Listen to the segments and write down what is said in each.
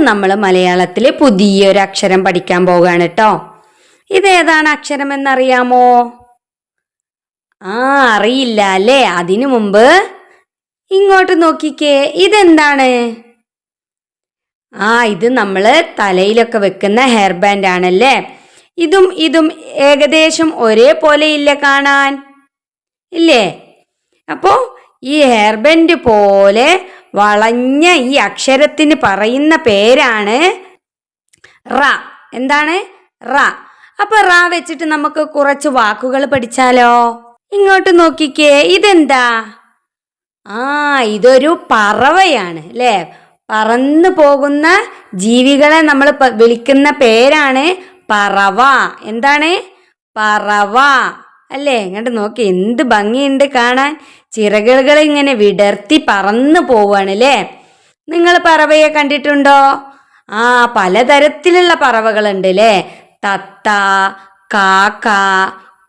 നമ്മൾ മലയാളത്തിൽ പുതിയൊരു അക്ഷരം പഠിക്കാൻ പോവുകയാണ് കേട്ടോ. ഇതേതാണ് അക്ഷരം എന്നറിയാമോ? അറിയില്ല അല്ലേ? അതിനു മുമ്പ് ഇങ്ങോട്ട് നോക്കിക്കേ. ഇതെന്താണ്? ഇത് നമ്മൾ തലയിലൊക്കെ വെക്കുന്ന ഹെയർ ബാൻഡ് ആണല്ലേ. ഇതും ഏകദേശം ഒരേപോലെ ഇല്ല കാണാൻ, ഇല്ലേ? അപ്പോ ഈ ഹെയർ ബാൻഡ് പോലെ വളഞ്ഞ ഈ അക്ഷരത്തിന് പറയുന്ന പേരാണ് റ. എന്താണ്? റ. അപ്പൊ റ വെച്ചിട്ട് നമുക്ക് കുറച്ച് വാക്കുകൾ പഠിച്ചാലോ? ഇങ്ങോട്ട് നോക്കിക്കേ. ഇതെന്താ? ഇതൊരു പറവയാണ് അല്ലേ. പറന്നു പോകുന്ന ജീവികളെ നമ്മൾ വിളിക്കുന്ന പേരാണ് പറവ. എന്താണ്? പറവ അല്ലേ? ഇങ്ങോട്ട് നോക്കി, എന്ത് ഭംഗിയുണ്ട് കാണാൻ. ചിറകുകൾ ഇങ്ങനെ വിടർത്തി പറന്നു പോവാണ് അല്ലേ. നിങ്ങൾ പറവയെ കണ്ടിട്ടുണ്ടോ? പലതരത്തിലുള്ള പറവകളുണ്ട് അല്ലേ. തത്ത, കാക്ക,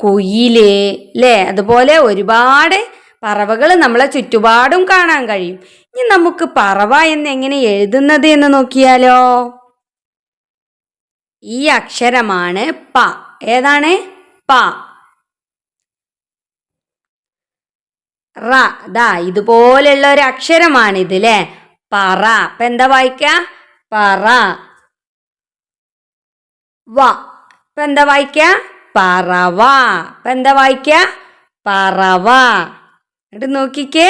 കുയില് അല്ലേ. അതുപോലെ ഒരുപാട് പറവകൾ നമ്മളെ ചുറ്റുപാടും കാണാൻ കഴിയും. ഇനി നമുക്ക് പറവ എന്ന് എങ്ങനെ എഴുതുന്നത് എന്ന് നോക്കിയാലോ? ഈ അക്ഷരമാണ് പ. ഏതാണ്? പ. റ. ഇതുപോലുള്ള ഒരു അക്ഷരമാണിത് അല്ലേ. പറ. അപ്പൊ എന്താ വായിക്ക? പറ. വ. ഇപ്പൊ എന്താ വായിക്ക? പറവ. ഇപ്പൊ എന്താ വായിക്ക? പറവ. എന്നിട്ട് നോക്കിക്കേ.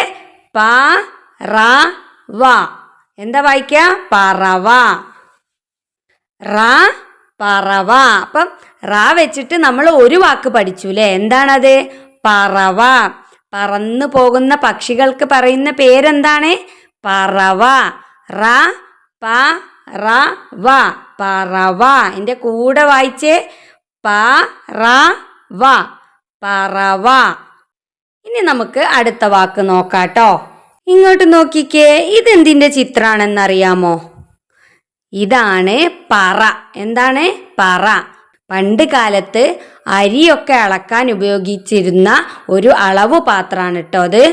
പ റ വ. എന്താ വായിക്ക? പറവ. റ, പറവ. അപ്പം റ വെച്ചിട്ട് നമ്മൾ ഒരു വാക്ക് പഠിച്ചു അല്ലേ. എന്താണത്? പറവ. പറന്നു പോകുന്ന പക്ഷികൾക്ക് പറയുന്ന പേരെന്താണ്? പറവ. റ പ റ വ. പറവ. എൻ്റെ കൂടെ വായിച്ചേ. പ റ വ. പറവ. ഇനി നമുക്ക് അടുത്ത വാക്ക് നോക്കാട്ടോ. ഇങ്ങോട്ട് നോക്കിക്കേ. ഇതെന്തിന്റെ ചിത്രാണെന്നറിയാമോ? ഇതാണ് പറ. എന്താണ്? പറ. പണ്ട് കാലത്ത് അരിയൊക്കെ അളക്കാൻ ഉപയോഗിച്ചിരുന്ന ഒരു അളവ് പാത്രമാണ് കേട്ടോ അത്.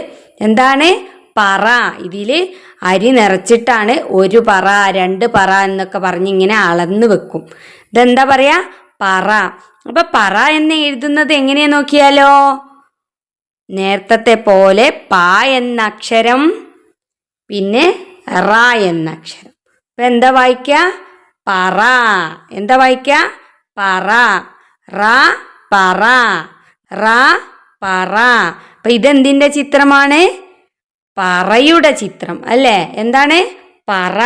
എന്താണ്? പറ. ഇതില് അരി നിറച്ചിട്ടാണ് ഒരു പറ, രണ്ട് പറ എന്നൊക്കെ പറഞ്ഞ് ഇങ്ങനെ അളന്ന് വെക്കും. ഇതെന്താ പറയാ? പറ. അപ്പൊ പറ എന്ന് എഴുതുന്നത് എങ്ങനെയാ നോക്കിയാലോ? നേരത്തെ പോലെ പ എന്ന അക്ഷരം, പിന്നെ റ എന്ന അക്ഷരം. അപ്പൊ എന്താ വായിക്ക? പറ. എന്താ വായിക്ക? പറ. റ പറ. റ പറ. അപ്പൊ ഇതെന്തിന്റെ ചിത്രമാണ്? പറയുടെ ചിത്രം അല്ലേ. എന്താണ്? പറ.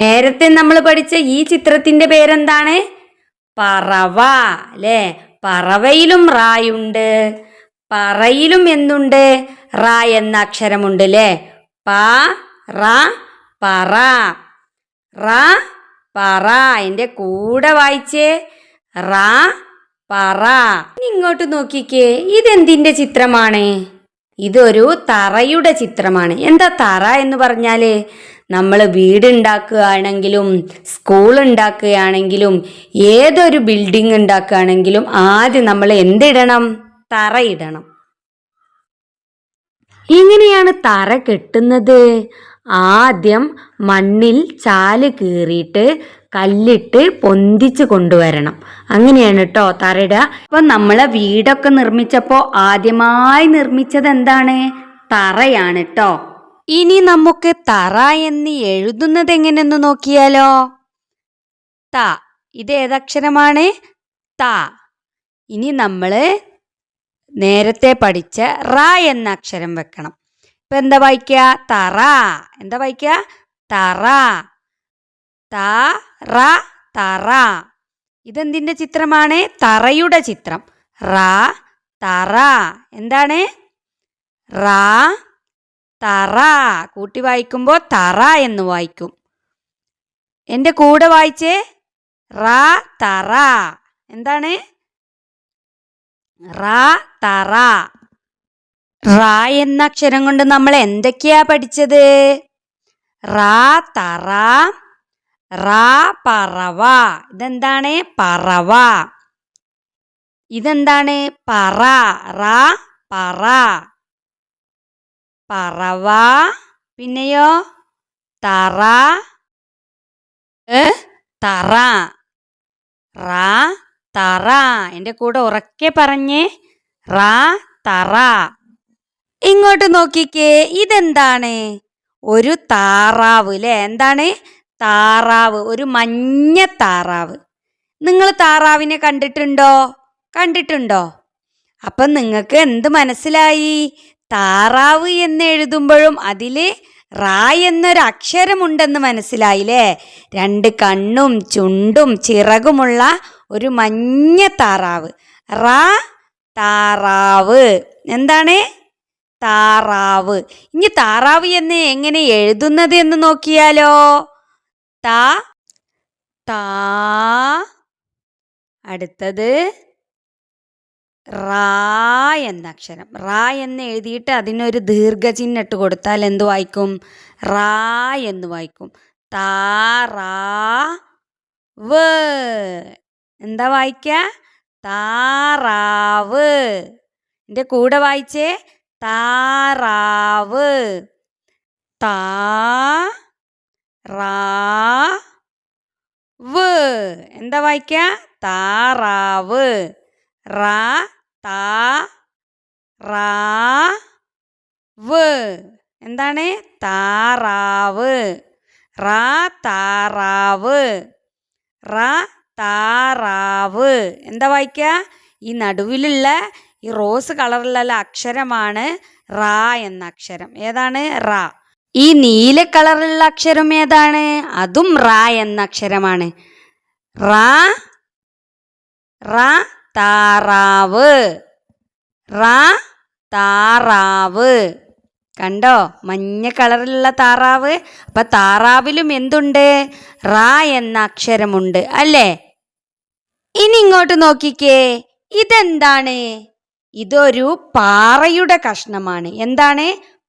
നേരത്തെ നമ്മൾ പഠിച്ച ഈ ചിത്രത്തിന്റെ പേരെന്താണ്? പറവ അല്ലേ. പറവയിലും റായുണ്ട്, പറയിലും എന്തുണ്ട്? റ എന്ന അക്ഷരമുണ്ട് അല്ലേ. പ റ പറ. റ പറ. എൻ്റെ കൂടെ വായിച്ചേ. റ പറ. ഇങ്ങോട്ട് നോക്കിക്കേ. ഇതെന്തിന്റെ ചിത്രമാണ്? ഇതൊരു തറയുടെ ചിത്രമാണ്. എന്താ തറ എന്ന് പറഞ്ഞാല്? നമ്മൾ വീടുണ്ടാക്കുകയാണെങ്കിലും സ്കൂൾ ഉണ്ടാക്കുകയാണെങ്കിലും ഏതൊരു ബിൽഡിംഗ് ഉണ്ടാക്കുകയാണെങ്കിലും ആദ്യം നമ്മൾ എന്തിടണം? തറയിടണം. എങ്ങനെയാണ് തറ കെട്ടുന്നത്? ആദ്യം മണ്ണിൽ ചാല് കീറിയിട്ട് കല്ലിട്ട് പൊന്തിച്ച് കൊണ്ടുവരണം. അങ്ങനെയാണ് കേട്ടോ തറയിടുക. അപ്പൊ നമ്മളെ വീടൊക്കെ നിർമ്മിച്ചപ്പോ ആദ്യമായി നിർമ്മിച്ചത് എന്താണ്? തറയാണ് കേട്ടോ. ഇനി നമുക്ക് തറ എന്ന് എഴുതുന്നത് എങ്ങനെയെന്ന് നോക്കിയാലോ? ത. ഇത് ഏതക്ഷരമാണ്? ത. ഇനി നമ്മള് നേരത്തെ പഠിച്ച റ എന്ന അക്ഷരം വെക്കണം. ഇപ്പൊ എന്താ വായിക്ക? തറ. എന്താ വായിക്ക? തറ. തറ. തറ. ഇതെന്തിന്റെ ചിത്രമാണ്? തറയുടെ ചിത്രം. റ തറ. എന്താണ്? റ തറ. കൂട്ടി വായിക്കുമ്പോ തറ എന്ന് വായിക്കും. എൻ്റെ കൂടെ വായിച്ചേ. റ തറ. എന്താണ്? റ തറ. റ എന്ന അക്ഷരം കൊണ്ട് നമ്മൾ എന്തൊക്കെയാ പഠിച്ചത്? റ തറ, റ പറവ. ഇതെന്താണ്? പറവ. ഇതെന്താണ്? പറ. റ പറ. പറവ. പിന്നെയോ? തറ, തറ. റാ തറ. എൻ്റെ കൂടെ ഉറക്കെ പറഞ്ഞേ, റാ തറ. ഇങ്ങോട്ട് നോക്കിക്കേ, ഇതെന്താണ്? ഒരു താറാവ് അല്ലേ? എന്താണ്? താറാവ്, ഒരു മഞ്ഞ താറാവ്. നിങ്ങൾ താറാവിനെ കണ്ടിട്ടുണ്ടോ? കണ്ടിട്ടുണ്ടോ? അപ്പം നിങ്ങൾക്ക് എന്ത് മനസ്സിലായി? താറാവ് എന്ന് എഴുതുമ്പോഴും അതില് റാ എന്നൊരു അക്ഷരമുണ്ടെന്ന് മനസ്സിലായില്ലേ? 2 കണ്ണും ചുണ്ടും ചിറകുമുള്ള ഒരു മഞ്ഞ താറാവ്. റാ താറാവ്. എന്താണ്? താറാവ്. ഇനി താറാവ് എന്ന് എങ്ങനെ എഴുതുന്നത് എന്ന് നോക്കിയാലോ? താ താ. അടുത്തത് റാ എന്ന അക്ഷരം. റാ എന്ന് എഴുതിയിട്ട് അതിനൊരു ദീർഘചിഹ്നം ഇട്ട് കൊടുത്താൽ എന്ത് വായിക്കും? റാ എന്ന് വായിക്കും. താറാവ്. എന്താ വായിക്ക? താറാവ്. എൻ്റെ കൂടെ വായിച്ചേ, താറാവ്. താ റാ വ്. എന്താ വായിക്ക? താറാവ്. റാ താ റാ വ്. എന്താണ്? താറാവ്. റാ താറാവ്. റാ താറാവ്. എന്താ വായിക്ക? ഈ നടുവിലുള്ള ഈ റോസ് കളറിലുള്ള അക്ഷരമാണ് റാ എന്ന അക്ഷരം. ഏതാണ്? റാ. ഈ നീല കളറിലുള്ള അക്ഷരം ഏതാണ്? അതും റാ എന്ന അക്ഷരമാണ്. റാ റാ താറാവ്. റാ താറാവ്. കണ്ടോ? മഞ്ഞ കളറിലുള്ള താറാവ്. അപ്പൊ താറാവിലും എന്തുണ്ട്? റാ എന്ന അക്ഷരമുണ്ട് അല്ലേ? ഇനി ഇങ്ങോട്ട് നോക്കിക്കേ, ഇതെന്താണ്? ഇതൊരു പാറയുടെ കഷ്ണമാണ്. എന്താണ്?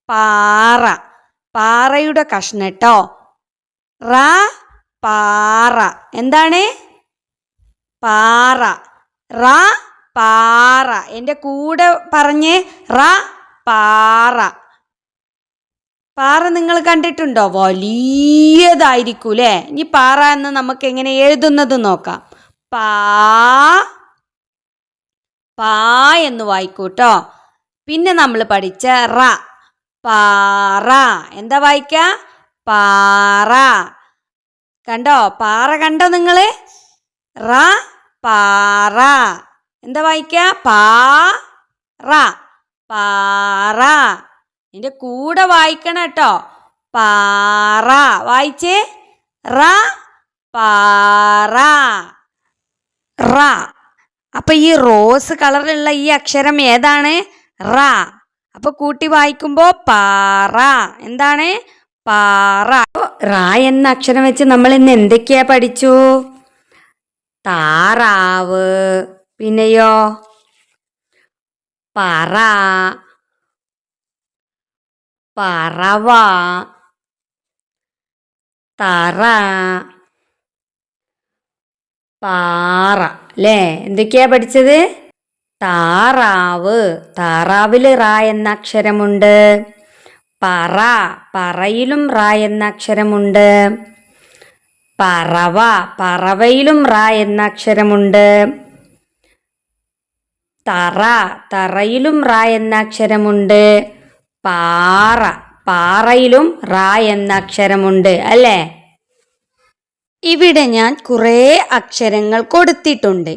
പാറ. പാറയുടെ കഷ്ണം കേട്ടോ. റാ പാറ. എന്താണ്? പാറ. റാ പാറ. എൻ്റെ കൂടെ പറഞ്ഞേ, റാ പാറ. പാറ നിങ്ങൾ കണ്ടിട്ടുണ്ടോ? വലിയതായിരിക്കും അല്ലേ? ഇനി പാറ എന്ന് നമുക്ക് എങ്ങനെ എഴുതുന്നത് നോക്കാം. പാ പാ എന്ന് വായിക്കൂട്ടോ. പിന്നെ നമ്മൾ പഠിച്ച റ, പാറ. എന്താ വായിക്ക? പാറ. കണ്ടോ? പാറ കണ്ടോ നിങ്ങള്? റ പാറ. എന്താ വായിക്ക? പാറ. പാറ. ഇതിൻ്റെ കൂടെ വായിക്കണം കേട്ടോ. പാറ. വായിച്ചേ, റ പാറ. റ. അപ്പൊ ഈ റോസ് കളറിലുള്ള ഈ അക്ഷരം ഏതാണ്? റ. അപ്പൊ കൂട്ടി വായിക്കുമ്പോ പാറ. എന്താണ്? പാറ. റ എന്ന അക്ഷരം വെച്ച് നമ്മൾ ഇന്ന് എന്തൊക്കെയാ പഠിച്ചു? താറാവ്, പിന്നെയോ പറ, പറവ, തറ, പാറ അല്ലേ? എന്തൊക്കെയാ പഠിച്ചത്? താറാവ്. താറാവില് റാ എന്ന അക്ഷരമുണ്ട്. പറ. പറയിലും റാ എന്ന അക്ഷരമുണ്ട്. പറവ. പറവയിലും റാ എന്ന അക്ഷരമുണ്ട്. തറ. തറയിലും റാ എന്ന അക്ഷരമുണ്ട്. പാറ. പാറയിലും റാ എന്ന അക്ഷരമുണ്ട് അല്ലേ? ഇവിടെ ഞാൻ കുറേ അക്ഷരങ്ങൾ കൊടുത്തിട്ടുണ്ട്.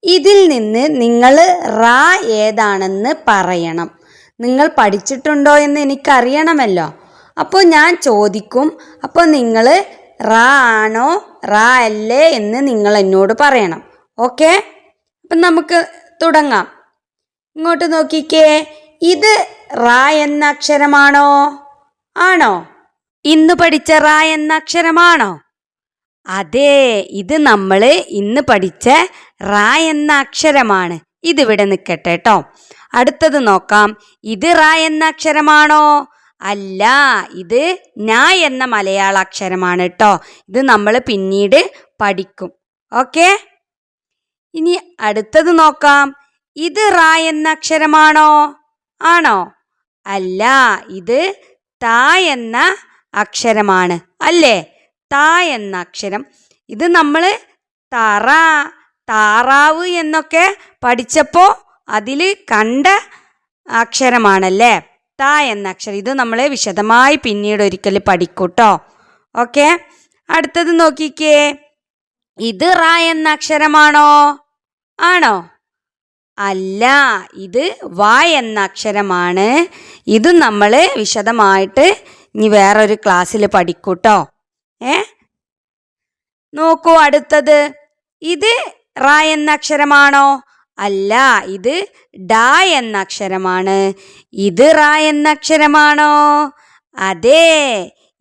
ഇതിൽ നിന്ന് നിങ്ങൾ റാ ഏതാണെന്ന് പറയണം. നിങ്ങൾ പഠിച്ചിട്ടുണ്ടോ എന്ന് എനിക്കറിയണമല്ലോ. അപ്പോൾ ഞാൻ ചോദിക്കും. അപ്പോൾ നിങ്ങൾ റാ ആണോ റാ അല്ലേ എന്ന് നിങ്ങൾ എന്നോട് പറയണം. ഓക്കെ? അപ്പം നമുക്ക് തുടങ്ങാം. ഇങ്ങോട്ട് നോക്കിക്കേ, ഇത് റാ എന്ന അക്ഷരമാണോ? ആണോ? ഇന്ന് പഠിച്ച റാ എന്ന അക്ഷരമാണോ? അതെ, ഇത് നമ്മൾ ഇന്ന് പഠിച്ച റാ എന്ന അക്ഷരമാണ്. ഇതിവിടെ നിൽക്കട്ടെ കേട്ടോ. അടുത്തത് നോക്കാം. ഇത് റാ എന്ന അക്ഷരമാണോ? അല്ല, ഇത് ന എന്ന മലയാള അക്ഷരമാണ് കേട്ടോ. ഇത് നമ്മൾ പിന്നീട് പഠിക്കും. ഓക്കെ? ഇനി അടുത്തത് നോക്കാം. ഇത് റാ എന്ന അക്ഷരമാണോ? ആണോ? അല്ല, ഇത് ത എന്ന അക്ഷരമാണ് അല്ലേ? ത എന്ന അക്ഷരം. ഇത് നമ്മൾ തറ, താറാവ് എന്നൊക്കെ പഠിച്ചപ്പോൾ അതിൽ കണ്ട അക്ഷരമാണല്ലേ ത എന്ന അക്ഷരം. ഇത് നമ്മൾ വിശദമായി പിന്നീട് ഒരിക്കൽ പഠിക്കൂട്ടോ. ഓക്കെ, അടുത്തത് നോക്കിക്കേ. ഇത് റ എന്ന അക്ഷരമാണോ? ആണോ? അല്ല, ഇത് വ എന്ന അക്ഷരമാണ്. ഇത് നമ്മൾ വിശദമായിട്ട് ഇനി വേറൊരു ക്ലാസ്സിൽ പഠിക്കൂട്ടോ. നോക്കൂ അടുത്തത്. ഇത് റ എന്ന അക്ഷരമാണോ? അല്ല, ഇത് ഡ എന്ന അക്ഷരമാണ്. ഇത് റ എന്ന അക്ഷരമാണോ? അതെ,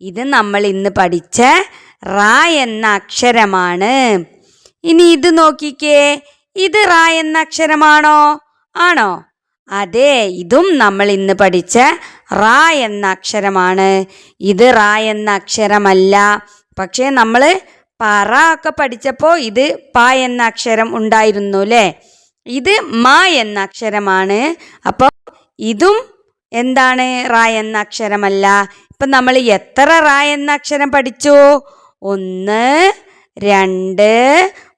ഇത് നമ്മൾ ഇന്ന് പഠിച്ച റ എന്ന അക്ഷരമാണ്. ഇനി ഇത് നോക്കിക്കേ. ഇത് റ എന്ന അക്ഷരമാണോ? ആണോ? അതെ, ഇതും നമ്മൾ ഇന്ന് പഠിച്ച റ എന്ന അക്ഷരമാണ്. ഇത് റ എന്ന അക്ഷരമല്ല. പക്ഷേ നമ്മൾ പറ ഒക്കെ പഠിച്ചപ്പോൾ ഇത് പ എന്ന അക്ഷരം ഉണ്ടായിരുന്നു അല്ലേ? ഇത് മ എന്ന അക്ഷരമാണ്. അപ്പോൾ ഇതും എന്താണ്? റ എന്ന അക്ഷരമല്ല. ഇപ്പം നമ്മൾ എത്ര റ എന്ന അക്ഷരം പഠിച്ചു? 1 2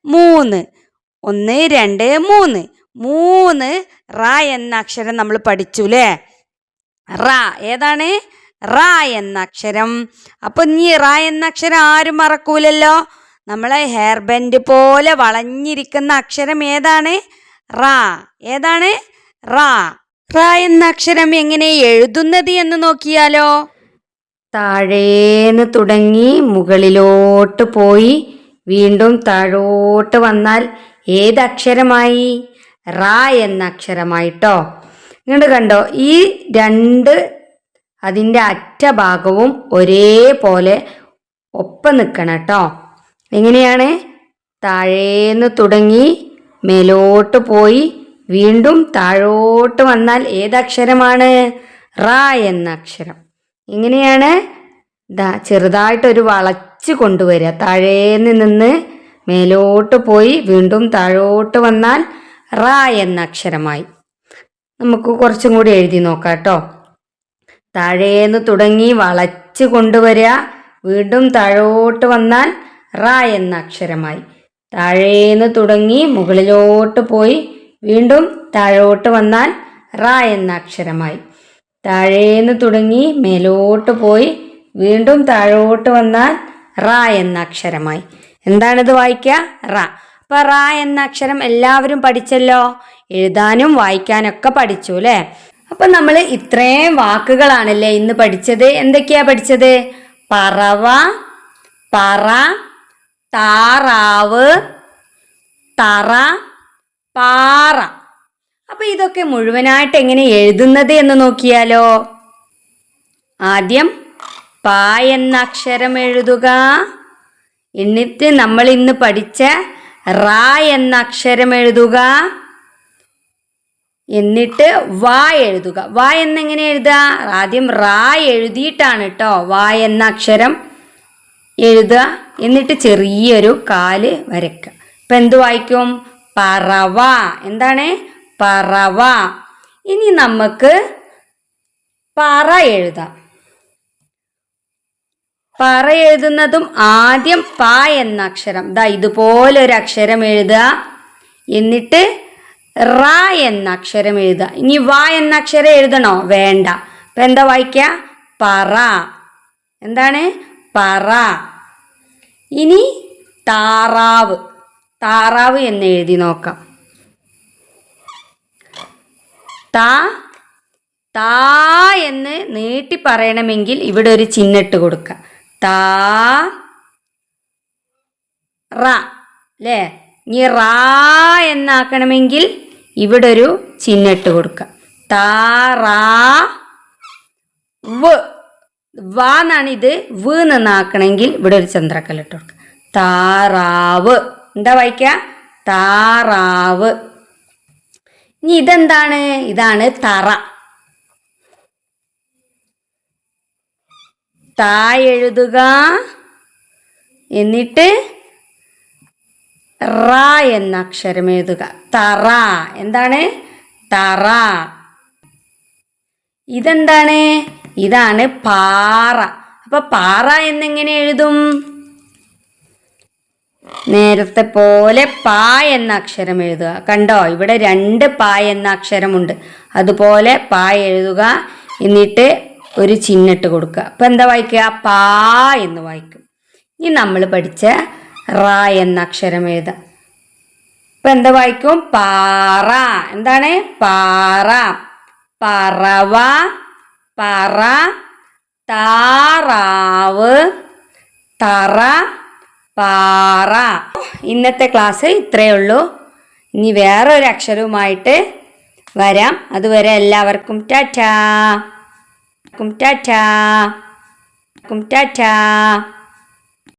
3. 1 2 3. 3 റ എന്ന അക്ഷരം നമ്മൾ പഠിച്ചു അല്ലേ? റ ഏതാണ്? റ എന്ന അക്ഷരം. അപ്പൊ ഇനി റ എന്ന അക്ഷരം ആരും മറക്കൂലല്ലോ. നമ്മളെ ഹെയർ ബാൻഡ് പോലെ വളഞ്ഞിരിക്കുന്ന അക്ഷരം ഏതാണ്? റ. ഏതാണ്? റ. റ എന്ന അക്ഷരം എങ്ങനെ എഴുതുന്നത് എന്ന് നോക്കിയാലോ. താഴേന്ന് തുടങ്ങി മുകളിലോട്ട് പോയി വീണ്ടും താഴോട്ട് വന്നാൽ ഏതക്ഷരമായി? റ എന്ന അക്ഷരമായിട്ടോ. ഇങ്ങോട്ട് കണ്ടോ, ഈ രണ്ട് അതിൻ്റെ അറ്റഭാഗവും ഒരേപോലെ ഒപ്പം നിൽക്കണം കേട്ടോ. എങ്ങനെയാണ്? താഴേന്ന് തുടങ്ങി മേലോട്ട് പോയി വീണ്ടും താഴോട്ട് വന്നാൽ ഏതക്ഷരമാണ്? റ എന്ന അക്ഷരം. എങ്ങനെയാണ്? ചെറുതായിട്ടൊരു വളച്ച് കൊണ്ടുവരിക. താഴേന്ന് നിന്ന് മേലോട്ട് പോയി വീണ്ടും താഴോട്ട് വന്നാൽ റ എന്ന അക്ഷരമായി. നമുക്ക് കുറച്ചും കൂടി എഴുതി നോക്കാം കേട്ടോ. താഴേന്ന് തുടങ്ങി വളച്ച് കൊണ്ടുവരിക, വീണ്ടും താഴോട്ട് വന്നാൽ റ എന്ന അക്ഷരമായി. താഴേന്ന് തുടങ്ങി മുകളിലോട്ട് പോയി വീണ്ടും താഴോട്ട് വന്നാൽ റ എന്ന അക്ഷരമായി. താഴേന്ന് തുടങ്ങി മേലോട്ട് പോയി വീണ്ടും താഴോട്ട് വന്നാൽ റ എന്ന അക്ഷരമായി. എന്താണിത്? വായിക്കുക, റ. അപ്പം റ എന്ന അക്ഷരം എല്ലാവരും പഠിച്ചല്ലോ. എഴുതാനും വായിക്കാനൊക്കെ പഠിച്ചു അല്ലേ? അപ്പം നമ്മൾ ഇത്രയും വാക്കുകളാണല്ലേ ഇന്ന് പഠിച്ചത്. എന്തൊക്കെയാ പഠിച്ചത്? പറവ, പറ, താറാവ്, തറ, പാറ. അപ്പം ഇതൊക്കെ മുഴുവനായിട്ട് എങ്ങനെ എഴുതുന്നത് എന്ന് നോക്കിയാലോ. ആദ്യം പ എന്ന അക്ഷരം എഴുതുക. എന്നിട്ട് നമ്മൾ ഇന്ന് പഠിച്ച റ എന്ന അക്ഷരം എഴുതുക. എന്നിട്ട് വ എഴുതുക. വ എന്നെങ്ങനെ എഴുതുക? ആദ്യം റ എഴുതിയിട്ടാണ് കേട്ടോ വ എന്ന അക്ഷരം എഴുതുക. എന്നിട്ട് ചെറിയൊരു കാല് വരയ്ക്കുക. ഇപ്പം എന്ത് വായിക്കും? പറവ. എന്താണ്? പറവ. ഇനി നമുക്ക് പറ എഴുതാം. പറ എഴുതുന്നതും ആദ്യം പ എന്ന അക്ഷരം ഇതുപോലെ ഒരു അക്ഷരം എഴുതുക. എന്നിട്ട് റ എന്ന അക്ഷരം എഴുതുക. ഇനി വ എന്ന അക്ഷരം എഴുതണോ? വേണ്ട. അപ്പം എന്താ വായിക്കുക? പറ. എന്താണ്? പറ. ഇനി താറാവ്. താറാവ് എന്ന് എഴുതി നോക്കാം. താ എന്ന് നീട്ടി പറയണമെങ്കിൽ ഇവിടെ ഒരു ചിഹ്നിട്ട് കൊടുക്കുക. താ റ അല്ലേ? ഇനി റാ എന്നാക്കണമെങ്കിൽ ഇവിടെ ഒരു ചിഹ്നിട്ട് കൊടുക്കുക. താറാ വ്. വ എന്നാണ് ഇത്. വ് എന്നാക്കണമെങ്കിൽ ഇവിടെ ഒരു ചന്ദ്രക്കല്ലിട്ട് കൊടുക്കുക. താറാവ്. എന്താ വായിക്കുക? താറാവ്. ഇനി ഇതെന്താണ്? ഇതാണ് തറ. താ എഴുതുക. എന്നിട്ട് റ എന്ന അക്ഷരം എഴുതുക. തറ. എന്താണ്? തറ. ഇതെന്താണ്? ഇതാണ് പാറ. അപ്പൊ പാറ എന്നെങ്ങനെ എഴുതും? നേരത്തെ പോലെ പാ എന്ന അക്ഷരം എഴുതുക. കണ്ടോ, ഇവിടെ 2 പാ എന്ന അക്ഷരമുണ്ട്. അതുപോലെ പാ എഴുതുക, എന്നിട്ട് ഒരു ചിഹ്നിട്ട് കൊടുക്കുക. അപ്പം എന്താ വായിക്കുക? പാ എന്ന് വായിക്കും. ഇനി നമ്മൾ പഠിച്ച റ എന്ന അക്ഷരം എഴുതാം. ഇപ്പം എന്താ വായിക്കും? പാറ. എന്താണ്? പാറ. പറവ, പറ, താറാവ്, തറ, പാറ. ഇന്നത്തെ ക്ലാസ് ഇത്രയേ ഉള്ളൂ. ഇനി വേറൊരു അക്ഷരവുമായിട്ട് വരാം. അതുവരെ എല്ലാവർക്കും ടാറ്റാ. ടാറ്റാ.